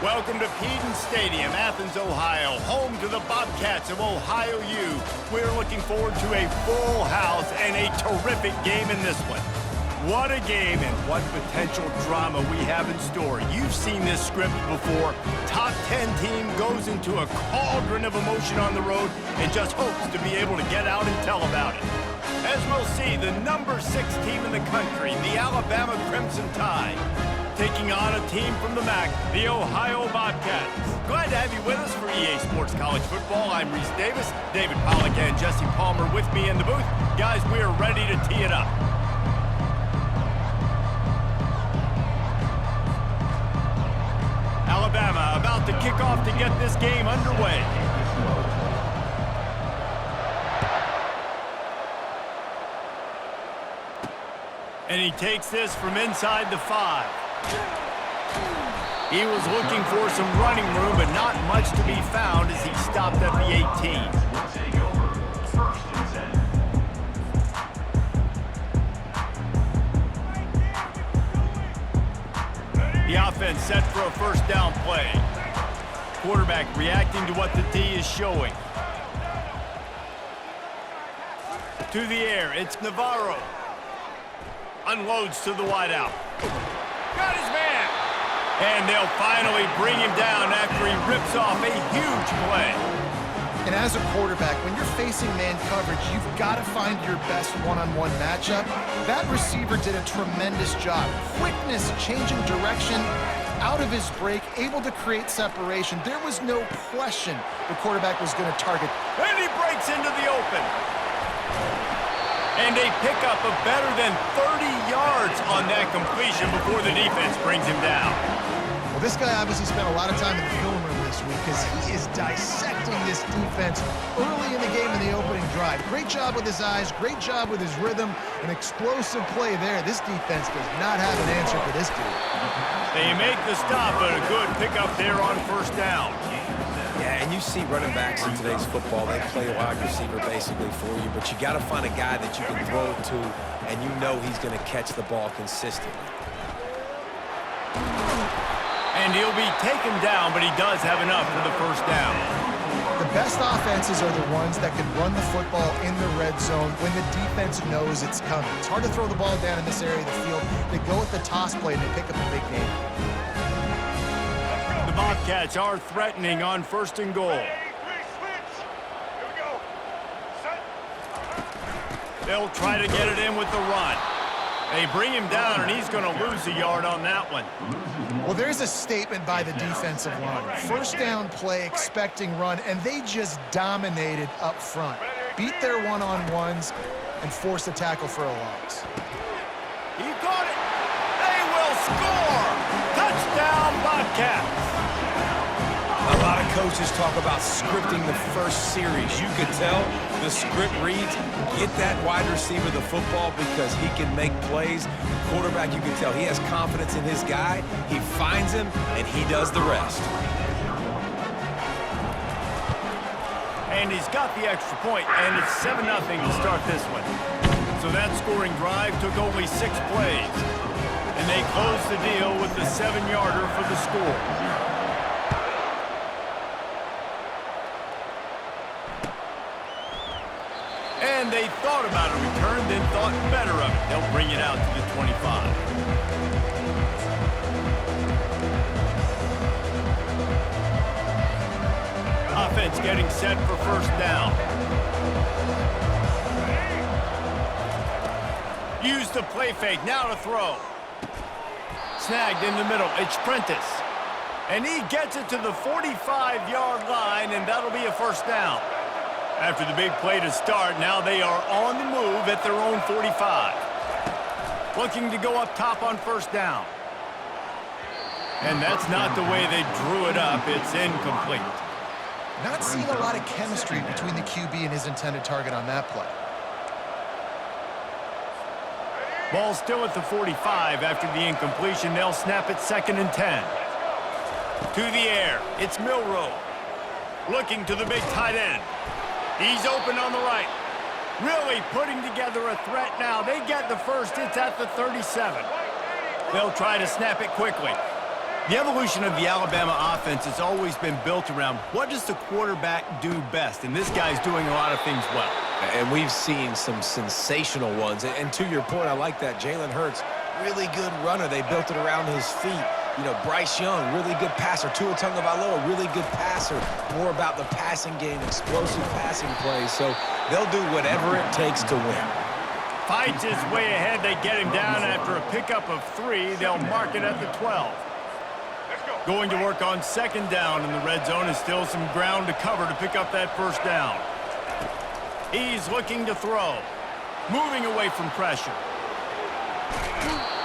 Welcome to Peden Stadium, Athens, Ohio, home to the Bobcats of Ohio U. We're looking forward to a full house and a terrific game in this one. What a game and what potential drama we have in store. You've seen this script before. Top 10 team goes into a cauldron of emotion on the road and just hopes to be able to get out and tell about it. As we'll see, the number 6 team in the country, the Alabama Crimson Tide, taking on a team from the MAC, the Ohio Bobcats. Glad to have you with us for EA Sports College Football. I'm Reese Davis, David Pollack and Jesse Palmer with me in the booth. Guys, we are ready to tee it up. Alabama about to kick off to get this game underway. And he takes this from inside the 5. He was looking for some running room, but not much to be found as he stopped at the 18. The offense set for a first down play. Quarterback reacting to what the D is showing. To the air, it's Navarro. Unloads to the wideout. Got his man! And they'll finally bring him down after he rips off a huge play. And as a quarterback, when you're facing man coverage, you've got to find your best one-on-one matchup. That receiver did a tremendous job. Quickness, changing direction, out of his break, able to create separation. There was no question the quarterback was going to target. And he breaks into the open. And a pickup of better than 30 yards on that completion before the defense brings him down. Well, this guy obviously spent a lot of time in the film room this week because he is dissecting this defense early in the game in the opening drive. Great job with his eyes, great job with his rhythm, an explosive play there. This defense does not have an answer for this dude. They make the stop, but a good pickup there on first down. Yeah, and you see running backs in today's football, they play wide receiver basically for you, but you got to find a guy that you can throw it to, and you know he's going to catch the ball consistently. And he'll be taken down, but he does have enough for the first down. The best offenses are the ones that can run the football in the red zone when the defense knows it's coming. It's hard to throw the ball down in this area of the field. They go with the toss play, and they pick up a big game. The Bobcats are threatening on first and goal. They'll try to get it in with the run. They bring him down, and he's going to lose a yard on that one. Well, there's a statement by the defensive line. First down play, expecting run, and they just dominated up front. Beat their one-on-ones and forced a tackle for a loss. He got it. They will score. Touchdown, Bobcats. A lot of coaches talk about scripting the first series. You could tell the script reads, get that wide receiver the football because he can make plays. The quarterback, you can tell he has confidence in his guy. He finds him, and he does the rest. And he's got the extra point, and it's 7-0 to start this one. So that scoring drive took only 6 plays. And they close the deal with the 7-yarder for the score. And they thought about a return, then thought better of it. They'll bring it out to the 25. Offense getting set for first down. Use the play fake, now to throw. Snagged in the middle, it's Prentice. And he gets it to the 45-yard line, and that'll be a first down. After the big play to start, now they are on the move at their own 45. Looking to go up top on first down. And that's not the way they drew it up. It's incomplete. Not seeing a lot of chemistry between the QB and his intended target on that play. Ball still at the 45 after the incompletion. They'll snap it 2nd and 10. To the air, it's Milroe. Looking to the big tight end. He's open on the right. Really putting together a threat now. They get the first. It's at the 37. They'll try to snap it quickly. The evolution of the Alabama offense has always been built around what does the quarterback do best, and this guy's doing a lot of things well. And we've seen some sensational ones. And to your point, I like that. Jalen Hurts, really good runner. They built it around his feet. You know, Bryce Young, really good passer. Tua Tagovailoa, really good passer. More about the passing game, explosive passing plays. So they'll do whatever it takes to win. Fights his way ahead. They get him down after a pickup of 3. They'll mark it at the 12. Going to work on second down in the red zone, is still some ground to cover to pick up that first down. He's looking to throw. Moving away from pressure.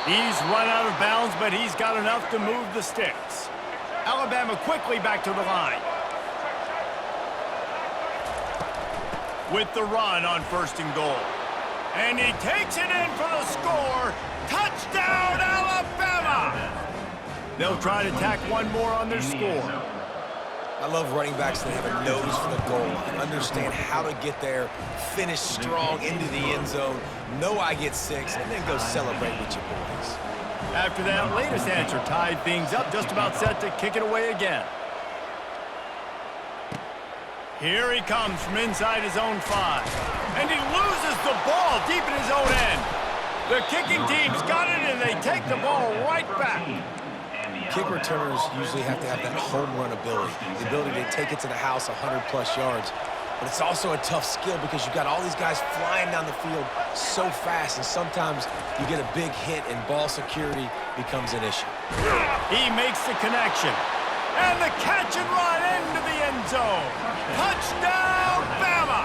He's run out of bounds, but he's got enough to move the sticks. Alabama quickly back to the line. With the run on first and goal. And he takes it in for the score. Touchdown, Alabama! They'll try to tack one more on their score. I love running backs that have a nose for the goal line, understand how to get there, finish strong into the end zone, know I get 6, and then go celebrate with your boys. After that latest answer tied things up, just about set to kick it away again. Here he comes from inside his own 5. And he loses the ball deep in his own end. The kicking team's got it, and they take the ball right back. Kick returners usually have to have that home run ability, the ability to take it to the house 100-plus yards. But it's also a tough skill because you've got all these guys flying down the field so fast, and sometimes you get a big hit and ball security becomes an issue. He makes the connection. And the catch and run into the end zone. Touchdown, Bama!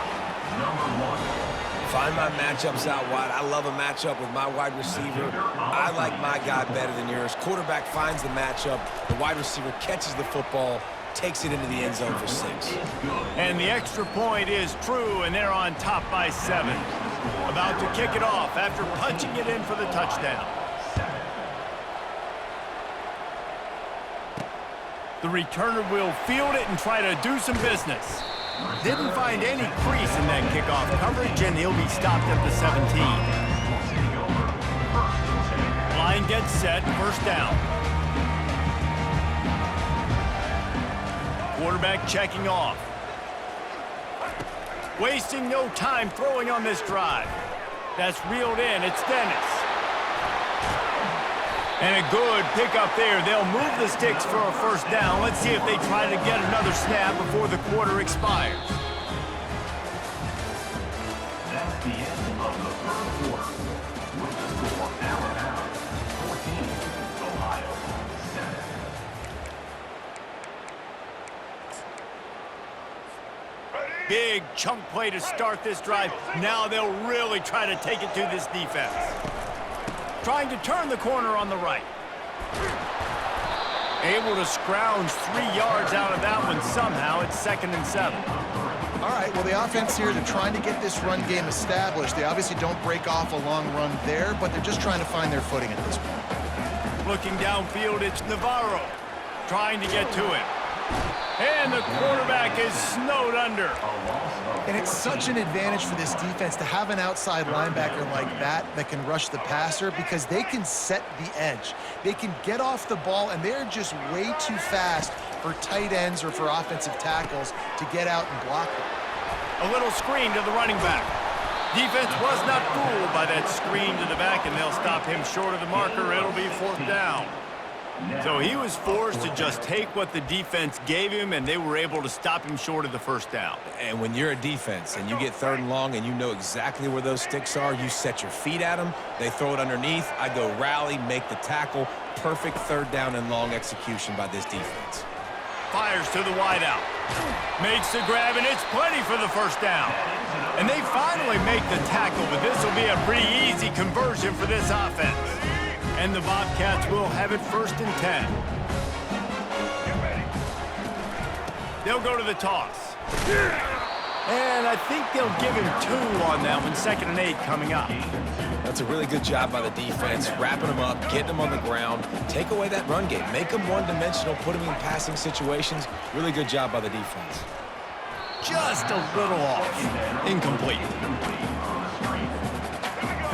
Find my matchups out wide. I love a matchup with my wide receiver. I like my guy better than yours. Quarterback finds the matchup. The wide receiver catches the football, takes it into the end zone for 6. And the extra point is true, and they're on top by 7. About to kick it off after punching it in for the touchdown. The returner will field it and try to do some business. Didn't find any crease in that kickoff coverage, and he'll be stopped at the 17. Line gets set, first down. Quarterback checking off. Wasting no time throwing on this drive. That's reeled in, it's Dennis. And a good pickup there. They'll move the sticks for a first down. Let's see if they try to get another snap before the quarter expires. That's the end of the third quarter. With the score, Alabama 14, Ohio 7. Big chunk play to start this drive. Now they'll really try to take it to this defense. Trying to turn the corner on the right. Able to scrounge 3 yards out of that one somehow. It's 2nd and 7. All right, well, the offense here, they're trying to get this run game established. They obviously don't break off a long run there, but they're just trying to find their footing at this point. Looking downfield, it's Navarro trying to get to him. And the quarterback is snowed under. And it's such an advantage for this defense to have an outside linebacker like that can rush the passer because they can set the edge. They can get off the ball, and they're just way too fast for tight ends or for offensive tackles to get out and block them. A little screen to the running back. Defense was not fooled by that screen to the back, and they'll stop him short of the marker. It'll be 4th down. So he was forced to just take what the defense gave him, and they were able to stop him short of the first down. And when you're a defense and you get 3rd and long and you know exactly where those sticks are, you set your feet at them, they throw it underneath, I go rally, make the tackle. Perfect 3rd down and long execution by this defense. Fires to the wideout. Makes the grab, and it's plenty for the first down. And they finally make the tackle, but this will be a pretty easy conversion for this offense. And the Bobcats will have it 1st and 10. They'll go to the toss. And I think they'll give him 2 on that one. 2nd and 8 coming up. That's a really good job by the defense, wrapping them up, getting them on the ground. Take away that run game. Make them one-dimensional, put them in passing situations. Really good job by the defense. Just a little off. Incomplete.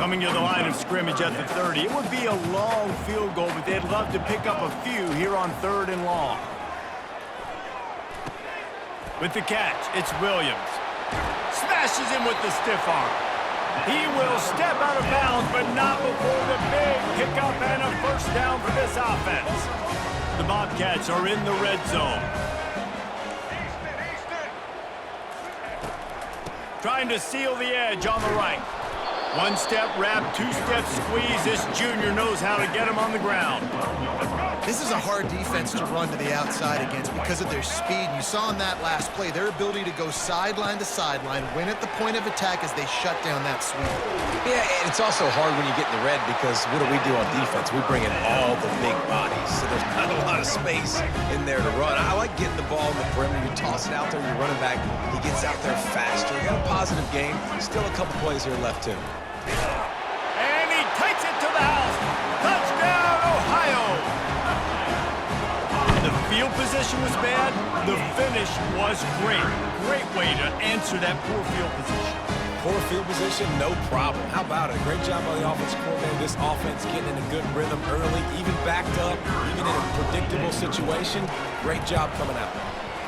Coming to the line of scrimmage at the 30. It would be a long field goal, but they'd love to pick up a few here on 3rd and long. With the catch, it's Williams. Smashes him with the stiff arm. He will step out of bounds, but not before the big pickup and a first down for this offense. The Bobcats are in the red zone. Trying to seal the edge on the right. One-step wrap, two-step squeeze. This junior knows how to get him on the ground. This is a hard defense to run to the outside against because of their speed. You saw in that last play their ability to go sideline to sideline, win at the point of attack as they shut down that sweep. Yeah, and it's also hard when you get in the red because what do we do on defense? We bring in all the big bodies, so there's not a lot of space in there to run. I like getting the ball in the perimeter. You toss it out there, you're running back. He gets out there faster. You got a positive game. Still a couple plays here left, too. And he takes it to the house. Touchdown, Ohio! The field position was bad. The finish was great. Great way to answer that poor field position. Poor field position, no problem. How about it? Great job by the offensive coordinator. This offense getting in a good rhythm early, even backed up, even in a predictable situation. Great job coming out.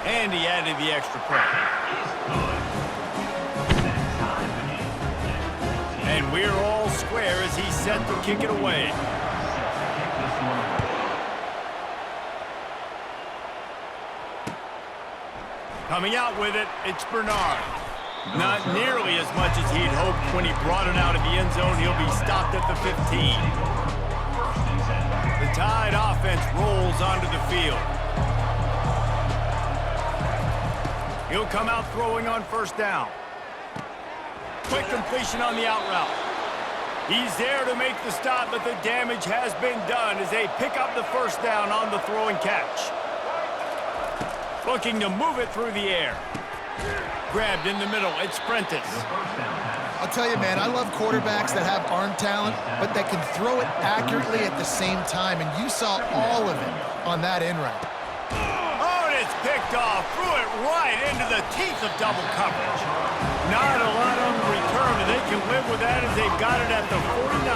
And he added the extra point. And we're all square as he's set to kick it away. Coming out with it, it's Bernard. Not nearly as much as he'd hoped when he brought it out of the end zone. He'll be stopped at the 15. The Tide offense rolls onto the field. He'll come out throwing on first down. Quick completion on the out route. He's there to make the stop, but the damage has been done as they pick up the first down on the throw and catch. Looking to move it through the air. Grabbed in the middle, it's Prentice. I'll tell you, man, I love quarterbacks that have arm talent, but that can throw it accurately at the same time, and you saw all of it on that in route. Oh, and it's picked off. Threw it right into the teeth of double coverage. Not a lot on the return, and they can live with that as they've got it at the 49.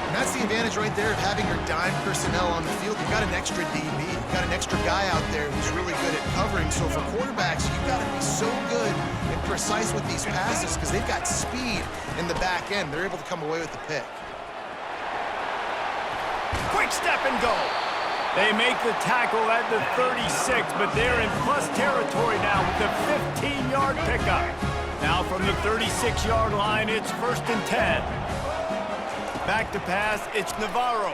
And that's the advantage right there of having your dime personnel on the field. You've got an extra DB. You've got an extra guy out there who's really good at covering. So for quarterbacks, you've got to be so good and precise with these passes because they've got speed in the back end. They're able to come away with the pick. Quick step and go. They make the tackle at the 36, but they're in plus territory now with the 15-yard pickup. Now from the 36-yard line, it's 1st and 10. Back to pass, it's Navarro.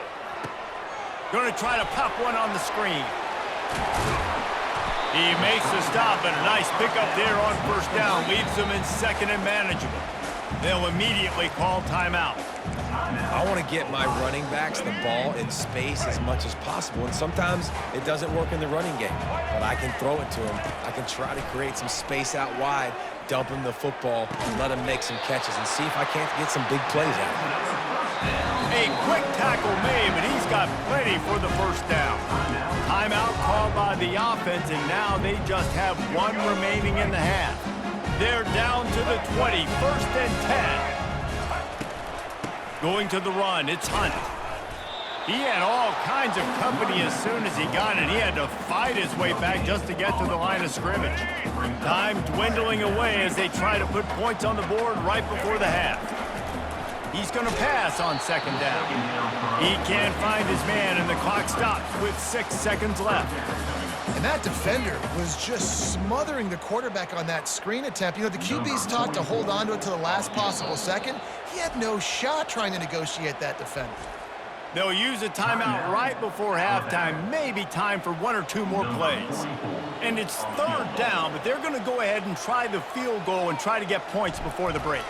Going to try to pop one on the screen. He makes the stop, and a nice pickup there on first down. Leaves them in 2nd and manageable. They'll immediately call timeout. I want to get my running backs the ball in space as much as possible, and sometimes it doesn't work in the running game, but I can throw it to him. I can try to create some space out wide, dump him the football, let him make some catches, and see if I can't get some big plays out of him. A quick tackle made, but he's got plenty for the first down. Timeout called by the offense, and now they just have one remaining in the half. They're down to the 20, 1st and 10. Going to the run, it's Hunt. He had all kinds of company as soon as he got it. He had to fight his way back just to get to the line of scrimmage. Time dwindling away as they try to put points on the board right before the half. He's going to pass on 2nd down. He can't find his man, and the clock stops with 6 seconds left. And that defender was just smothering the quarterback on that screen attempt. You know, the QB's taught to hold on to it to the last possible second. He had no shot trying to negotiate that defender. They'll use a timeout right before halftime, maybe time for 1 or 2 more plays. And it's 3rd down, but they're going to go ahead and try the field goal and try to get points before the break.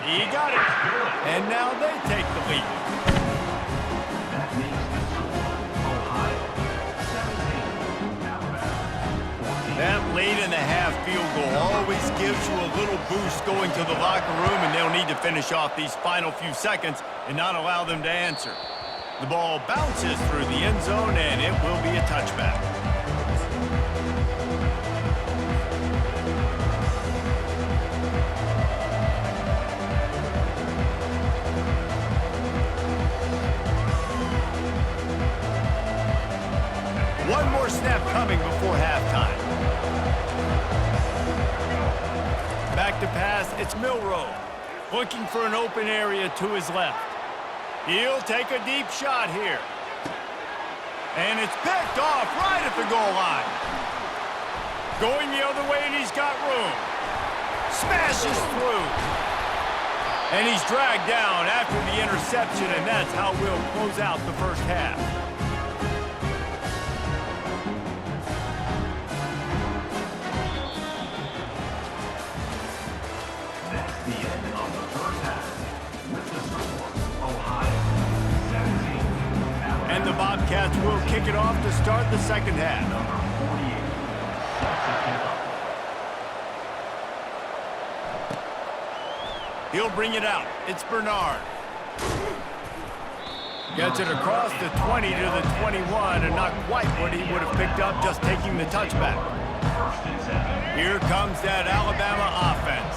He got it. And now they take the lead. That late in the half field goal always gives you a little boost going to the locker room, and they'll need to finish off these final few seconds and not allow them to answer. The ball bounces through the end zone, and it will be a touchback. to pass. It's Milroe looking for an open area to his left. He'll take a deep shot here. And it's picked off right at the goal line. Going the other way, and he's got room. Smashes through. And he's dragged down after the interception, and that's how we'll close out the first half. That's the end of the first half. With the score, Ohio 17. And the Bobcats will kick it off to start the second half. Number 48. Sets the kickoff. He'll bring it out. It's Bernard. Gets it across the 20 to the 21, and not quite what he would have picked up just taking the touchback. First and 7. Here comes that Alabama offense.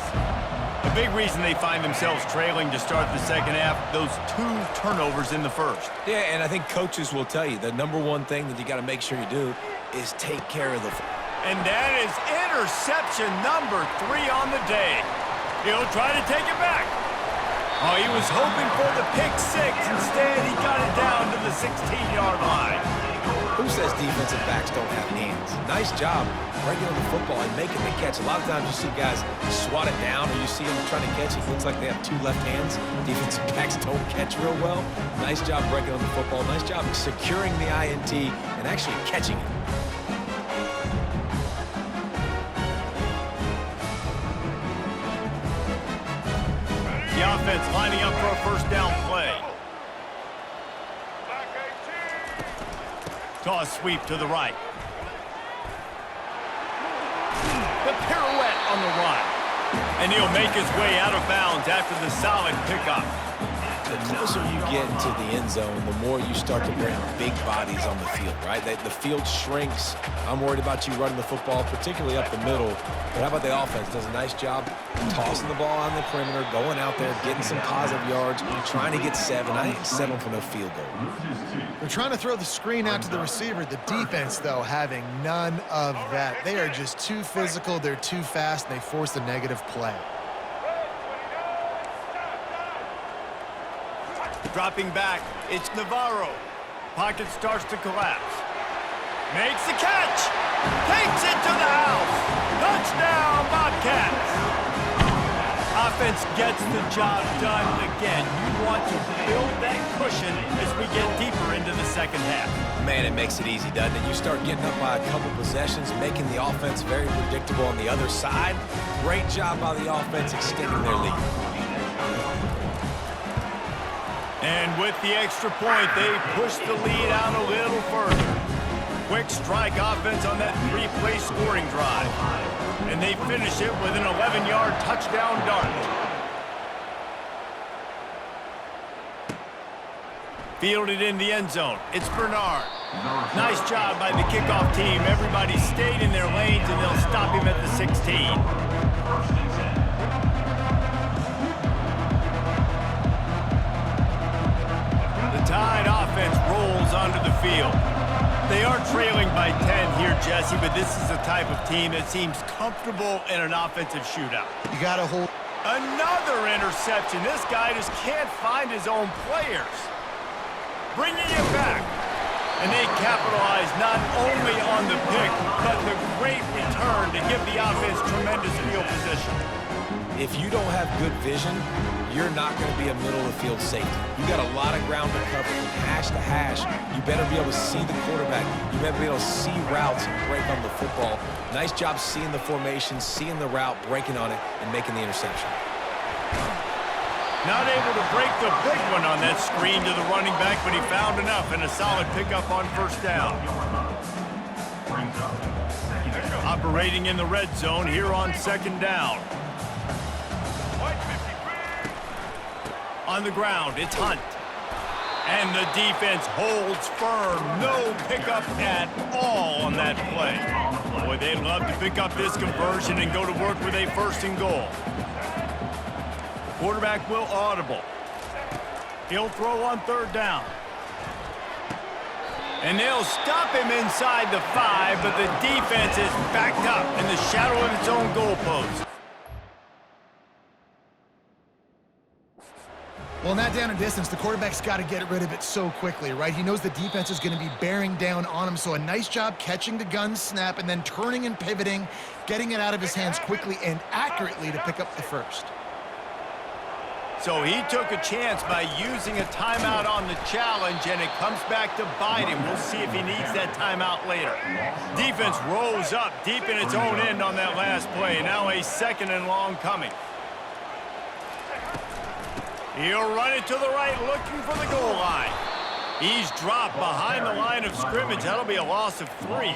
A big reason they find themselves trailing to start the second half, those 2 turnovers in the first. Yeah, and I think coaches will tell you the number one thing that you got to make sure you do is take care of the And that is interception number 3 on the day. He'll try to take it back. Oh, he was hoping for the pick 6. Instead, he got it down to the 16-yard line. Who says defensive backs don't have hands? Nice job breaking on the football and making the catch. A lot of times you see guys swat it down, or you see them trying to catch it. It looks like they have 2 left hands. Defensive backs don't catch real well. Nice job breaking on the football. Nice job securing the INT and actually catching it. The offense lining up for a first down play. Toss sweep to the right. The pirouette on the run. And he'll make his way out of bounds after the solid pickup. The closer you get into the end zone, the more you start to bring big bodies on the field, right? The field shrinks. I'm worried about you running the football, particularly up the middle. But how about the offense? Does a nice job tossing the ball on the perimeter, going out there, getting some positive yards, trying to get 7. I ain't settling for no field goal. They're trying to throw the screen out to the receiver. The defense, though, having none of that. They are just too physical, they're too fast, and they force a negative play. Dropping back, it's Navarro. Pocket starts to collapse. Makes the catch. Takes it to the house. Touchdown, Bobcats. Offense gets the job done again. You want to build that cushion as we get deeper into the second half. Man, it makes it easy, doesn't it? You start getting up by a couple possessions, making the offense very predictable on the other side. Great job by the offense extending their lead. And with the extra point, they push the lead out a little further. Quick strike offense on that 3-play scoring drive. And they finish it with an 11-yard touchdown dart. Fielded in the end zone. It's Bernard. Nice job by the kickoff team. Everybody stayed in their lanes, and they'll stop him at the 16. Tide offense rolls onto the field. They are trailing by 10 here, Jesse, but this is the type of team that seems comfortable in an offensive shootout. You got to hold. Another interception. This guy just can't find his own players. Bringing it back. And they capitalize not only on the pick, but the great return to give the offense tremendous field position. If you don't have good vision, you're not going to be a middle-of-the-field safety. You got a lot of ground to cover from hash to hash. You better be able to see the quarterback. You better be able to see routes and break on the football. Nice job seeing the formation, seeing the route, breaking on it, and making the interception. Not able to break the big one on that screen to the running back, but he found enough and a solid pickup on first down. Operating in the red zone here on second down. On the ground, it's Hunt. And the defense holds firm. No pickup at all on that play. Boy, they'd love to pick up this conversion and go to work with a first and goal. Quarterback will audible. He'll throw on third down. And they'll stop him inside the 5, but the defense is backed up in the shadow of its own goalpost. Well, in that down and distance, the quarterback's got to get rid of it so quickly, right? He knows the defense is going to be bearing down on him, so a nice job catching the gun snap and then turning and pivoting, getting it out of his hands quickly and accurately to pick up the first. So he took a chance by using a timeout on the challenge, and it comes back to bite him. We'll see if he needs that timeout later. Defense rolls up deep in its own end on that last play. Now a 2nd and long coming. He'll run it to the right, looking for the goal line. He's dropped behind the line of scrimmage. That'll be a loss of 3.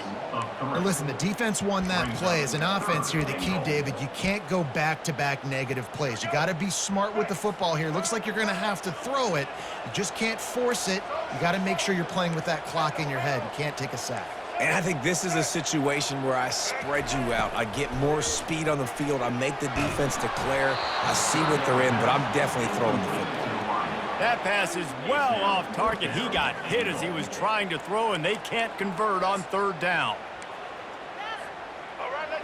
Now listen, the defense won that play. As an offense here, the key, David, you can't go back-to-back negative plays. You got to be smart with the football here. Looks like you're going to have to throw it. You just can't force it. You got to make sure you're playing with that clock in your head. You can't take a sack. And I think this is a situation where I spread you out. I get more speed on the field. I make the defense declare. I see what they're in, but I'm definitely throwing the football. That pass is well off target. He got hit as he was trying to throw, and they can't convert on 3rd down.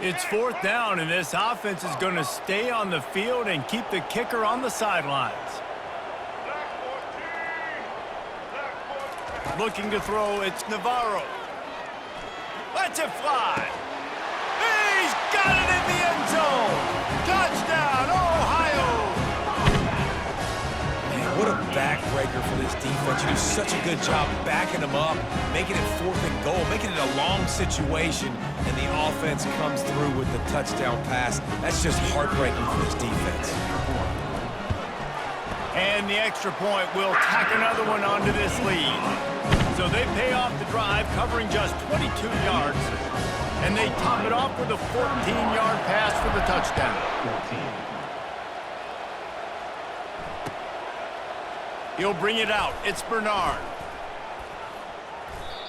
It's 4th down, and this offense is going to stay on the field and keep the kicker on the sidelines. Looking to throw, it's Navarro. Lets it fly. He's got it in the end zone. Touchdown, Ohio. Man, what a backbreaker for this defense. You do such a good job backing them up, making it 4th and goal, making it a long situation, and the offense comes through with the touchdown pass. That's just heartbreaking for this defense. And the extra point will tack another one onto this lead. So they pay off the drive, covering just 22 yards, and they top it off with a 14-yard pass for the touchdown. 14. He'll bring it out. It's Bernard.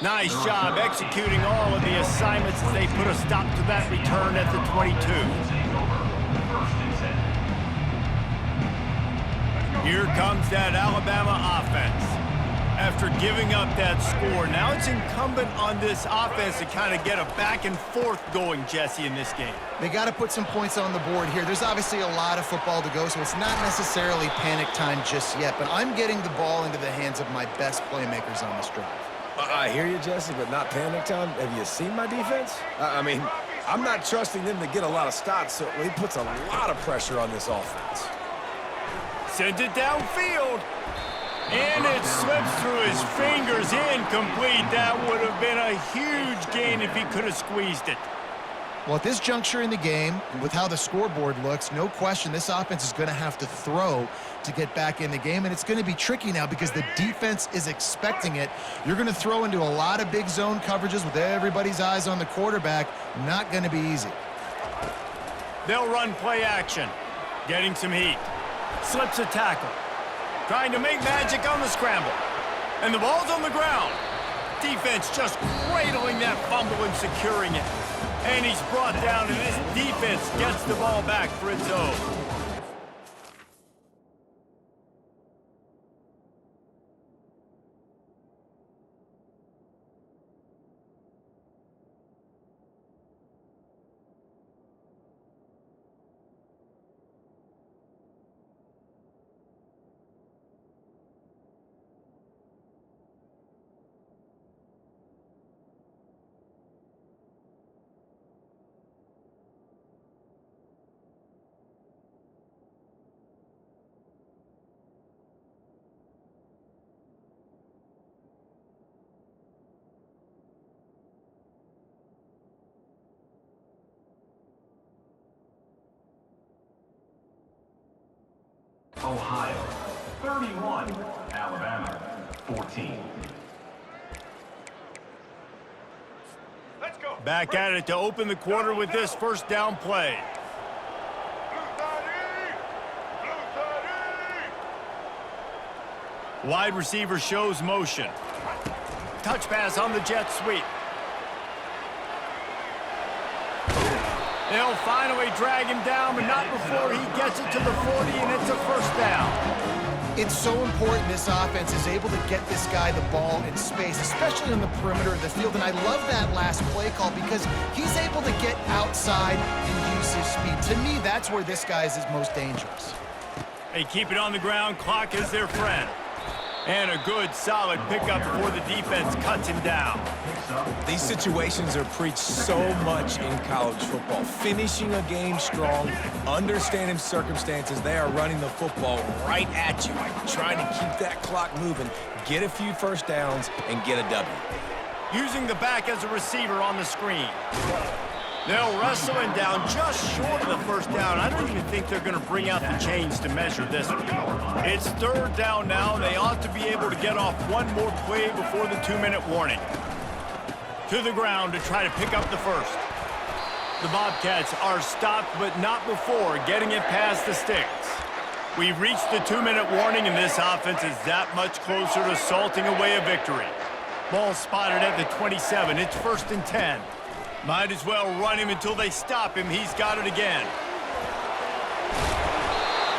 Nice job executing all of the assignments as they put a stop to that return at the 22. Here comes that Alabama offense. After giving up that score, now it's incumbent on this offense to kind of get a back and forth going, Jesse, in this game. They got to put some points on the board here. There's obviously a lot of football to go, so it's not necessarily panic time just yet, but I'm getting the ball into the hands of my best playmakers on this drive. I hear you, Jesse, but not panic time. Have you seen my defense? I mean, I'm not trusting them to get a lot of stops, so he puts a lot of pressure on this offense. Sends it downfield. And it slips through his fingers, incomplete. That would have been a huge gain if he could have squeezed it. Well, at this juncture in the game, with how the scoreboard looks, no question this offense is going to have to throw to get back in the game, and it's going to be tricky now because the defense is expecting it. You're going to throw into a lot of big zone coverages with everybody's eyes on the quarterback. Not going to be easy. They'll run play action, getting some heat. Slips a tackle. Trying to make magic on the scramble. And the ball's on the ground. Defense just cradling that fumble and securing it. And he's brought down, and this defense gets the ball back for its own. Ohio, 31. Alabama, 14. Let's go. Back at it to open the quarter with this first down play. Wide receiver shows motion. Touch pass on the jet sweep. They'll finally drag him down, but not before he gets it to the 40, and it's a first down. It's so important this offense is able to get this guy the ball in space, especially on the perimeter of the field. And I love that last play call because he's able to get outside and use his speed. To me, that's where this guy is his most dangerous. They keep it on the ground. Clock is their friend. And a good, solid pickup before the defense cuts him down. These situations are preached so much in college football. Finishing a game strong, understanding circumstances. They are running the football right at you, trying to keep that clock moving, get a few first downs, and get a W. Using the back as a receiver on the screen. They'll wrestle him down just short of the first down. I don't even think they're going to bring out the chains to measure this one. It's third down now, and they ought to be able to get off one more play before the 2-minute warning. To the ground to try to pick up the first. The Bobcats are stopped, but not before getting it past the sticks. We've reached the 2-minute warning, and this offense is that much closer to salting away a victory. Ball spotted at the 27. It's 1st and 10. Might as well run him until they stop him. He's got it again.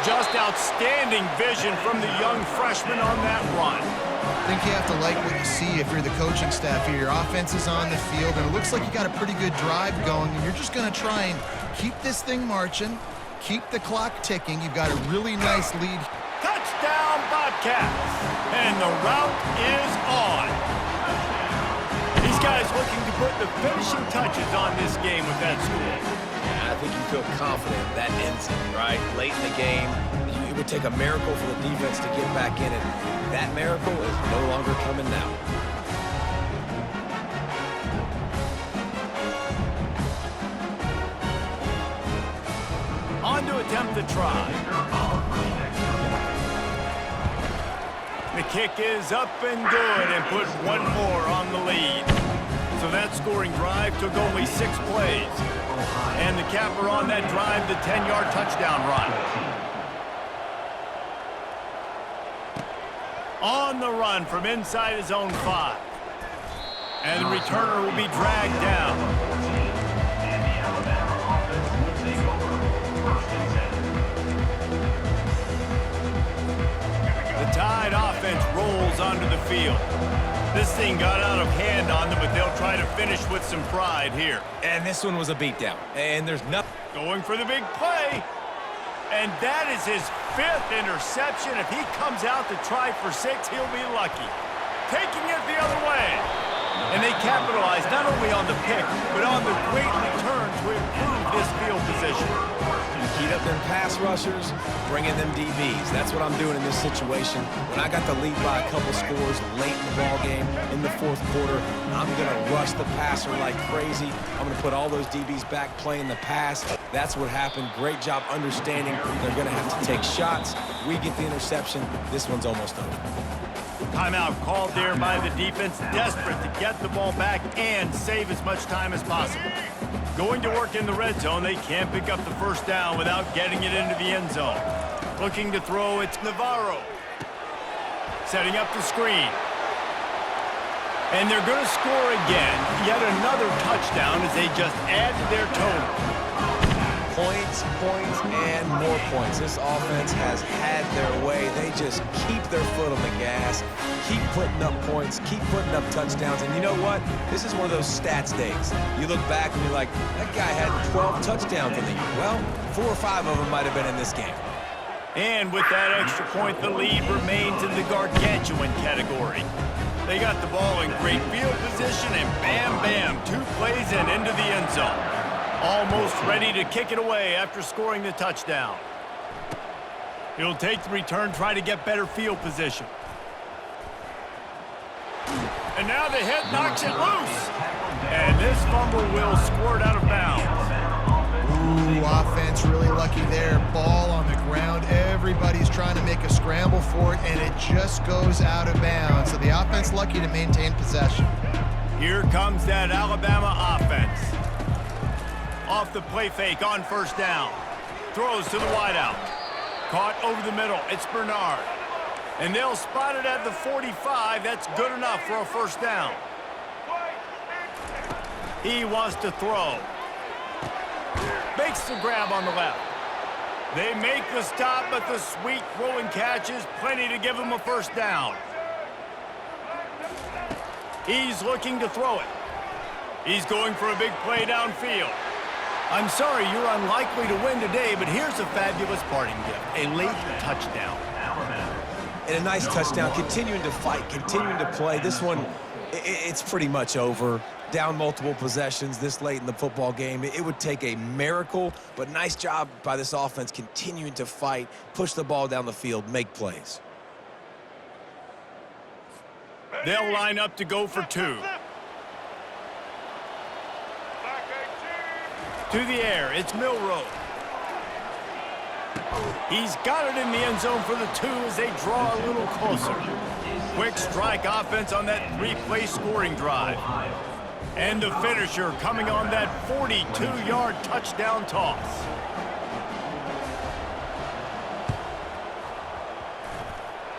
Just outstanding vision from the young freshman on that run. I think you have to like what you see if you're the coaching staff here. Your offense is on the field, and it looks like you got a pretty good drive going, and you're just going to try and keep this thing marching, keep the clock ticking. You've got a really nice lead. Touchdown, Bobcats! And the route is on. These guys looking to put the finishing touches on this game with that score. I think you feel confident that ends it, right? Late in the game, it would take a miracle for the defense to get back in it. That miracle is no longer coming now. On to attempt the try. The kick is up and good and put one more on the lead. So that scoring drive took only 6 plays. And the capper on that drive, the 10-yard touchdown run. On the run from inside his own 5. And the returner will be dragged down. And the Alabama offense will take over 1st and 10. The Tide offense rolls onto the field. This thing got out of hand on them, but they'll try to finish with some pride here. And this one was a beatdown. And there's nothing. Going for the big play. And that is his 5th interception. If he comes out to try for 6, he'll be lucky. Taking it the other way. And they capitalize not only on the pick, but on the great return to improve this field position. Heat up them pass rushers, bring in them DBs. That's what I'm doing in this situation. When I got the lead by a couple scores late in the ball game, in the 4th quarter, I'm going to rush the passer like crazy. I'm going to put all those DBs back playing the pass. That's what happened. Great job understanding they're going to have to take shots. We get the interception. This one's almost over. Timeout called there by the defense, desperate to get the ball back and save as much time as possible. Going to work in the red zone, they can't pick up the first down without getting it into the end zone. Looking to throw, it's Navarro. Setting up the screen. And they're going to score again. Yet another touchdown as they just add to their total. Points, and more points. This offense has had their way. They just keep their foot on the gas, keep putting up points, keep putting up touchdowns. And you know what? This is one of those stats days. You look back and you're like, that guy had 12 touchdowns in the year. Well, 4 or 5 of them might have been in this game. And with that extra point, the lead remains in the gargantuan category. They got the ball in great field position, and bam, bam, 2 plays and into the end zone. Almost ready to kick it away after scoring the touchdown. He'll take the return, try to get better field position. And now the hit knocks it loose. And this fumble will squirt out of bounds. Ooh, offense really lucky there. Ball on the ground. Everybody's trying to make a scramble for it, and it just goes out of bounds. So the offense lucky to maintain possession. Here comes that Alabama offense. Off the play fake on first down. Throws to the wideout. Caught over the middle. It's Bernard. And they'll spot it at the 45. That's good enough for a first down. He wants to throw. Makes the grab on the left. They make the stop, but the sweet throw and catch is plenty to give him a first down. He's looking to throw it. He's going for a big play downfield. I'm sorry you're unlikely to win today, but here's a fabulous parting gift, a late touchdown. And a nice touchdown, continuing to fight, continuing to play. This one, it's pretty much over. Down multiple possessions this late in the football game. It would take a miracle, but nice job by this offense continuing to fight, push the ball down the field, make plays. They'll line up to go for 2. To the air, it's Milroe. He's got it in the end zone for the 2 as they draw a little closer. Quick strike offense on that 3-play scoring drive. And the finisher coming on that 42-yard touchdown toss.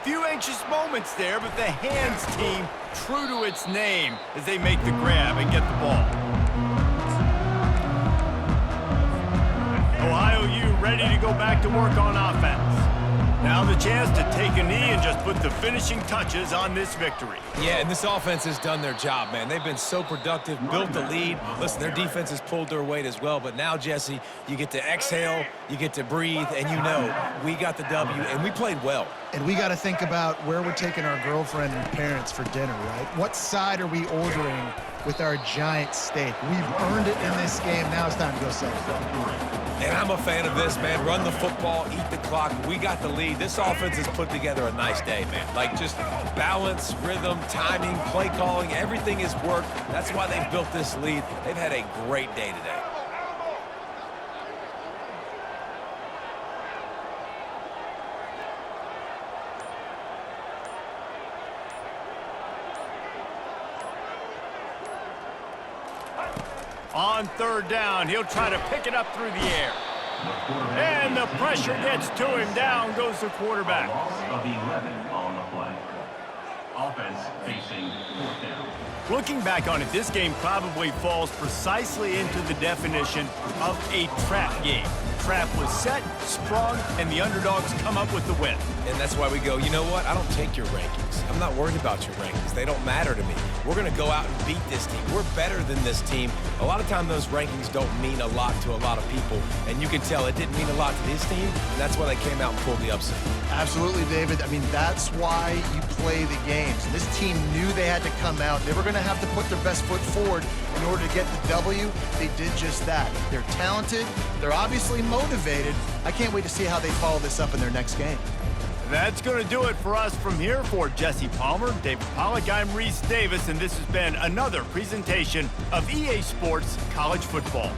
Few anxious moments there, but the hands team true to its name as they make the grab and get the ball. Ohio U ready to go back to work on offense. Now the chance to take a knee and just put the finishing touches on this victory. Yeah, and this offense has done their job, man. They've been so productive, built the lead. Listen, their defense has pulled their weight as well, but now, Jesse, you get to exhale, you get to breathe, and you know we got the W, and we played well. And we got to think about where we're taking our girlfriend and parents for dinner, right? What side are we ordering with our giant steak? We've earned it in this game. Now it's time to go celebrate. And I'm a fan of this, man. Run the football, eat the clock. We got the lead. This offense has put together a nice day, man. Like, just balance, rhythm, timing, play calling, everything has worked. That's why they've built this lead. They've had a great day today. On 3rd down, he'll try to pick it up through the air. And the pressure gets to him. Down goes the quarterback. A loss of 11 on the play. Offense facing 4th down. Looking back on it, this game probably falls precisely into the definition of a trap game. Trap was set, sprung, and the underdogs come up with the win. And that's why we go, you know what? I don't take your rankings. I'm not worried about your rankings. They don't matter to me. We're going to go out and beat this team. We're better than this team. A lot of time those rankings don't mean a lot to a lot of people, and you can tell it didn't mean a lot to this team. That's why they came out and pulled the upset. Absolutely, David. I mean, that's why you play the games. And this team knew they had to come out. They were going to have to put their best foot forward in order to get the W. They did just that. They're talented. They're obviously motivated. I can't wait to see how they follow this up in their next game. That's going to do it for us from here. For Jesse Palmer, David Pollack, I'm Reese Davis, and this has been another presentation of EA Sports College Football.